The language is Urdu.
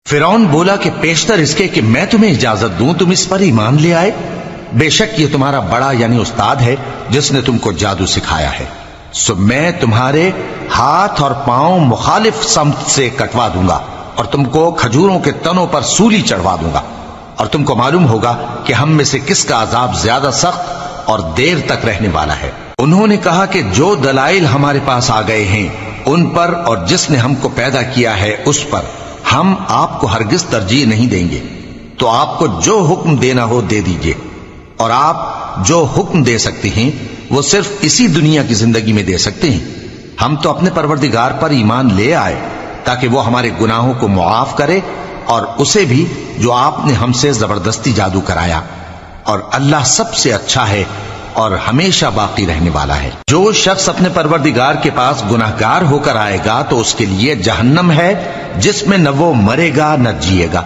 فرعون بولا کہ پیشتر اس کے کہ میں تمہیں اجازت دوں تم اس پر ایمان لے آئے، بے شک یہ تمہارا بڑا یعنی استاد ہے جس نے تم کو جادو سکھایا ہے، سو میں تمہارے ہاتھ اور پاؤں مخالف سمت سے کٹوا دوں گا اور تم کو کھجوروں کے تنوں پر سولی چڑھوا دوں گا، اور تم کو معلوم ہوگا کہ ہم میں سے کس کا عذاب زیادہ سخت اور دیر تک رہنے والا ہے۔ انہوں نے کہا کہ جو دلائل ہمارے پاس آ گئے ہیں ان پر اور جس نے ہم کو پیدا کیا ہے اس پر ہم آپ کو ہرگز ترجیح نہیں دیں گے، تو آپ کو جو حکم دینا ہو دے دیجئے، اور آپ جو حکم دے سکتے ہیں وہ صرف اسی دنیا کی زندگی میں دے سکتے ہیں۔ ہم تو اپنے پروردگار پر ایمان لے آئے تاکہ وہ ہمارے گناہوں کو معاف کرے اور اسے بھی جو آپ نے ہم سے زبردستی جادو کرایا، اور اللہ سب سے اچھا ہے اور ہمیشہ باقی رہنے والا ہے۔ جو شخص اپنے پروردگار کے پاس گناہگار ہو کر آئے گا تو اس کے لیے جہنم ہے جس میں نہ وہ مرے گا نہ جیے گا۔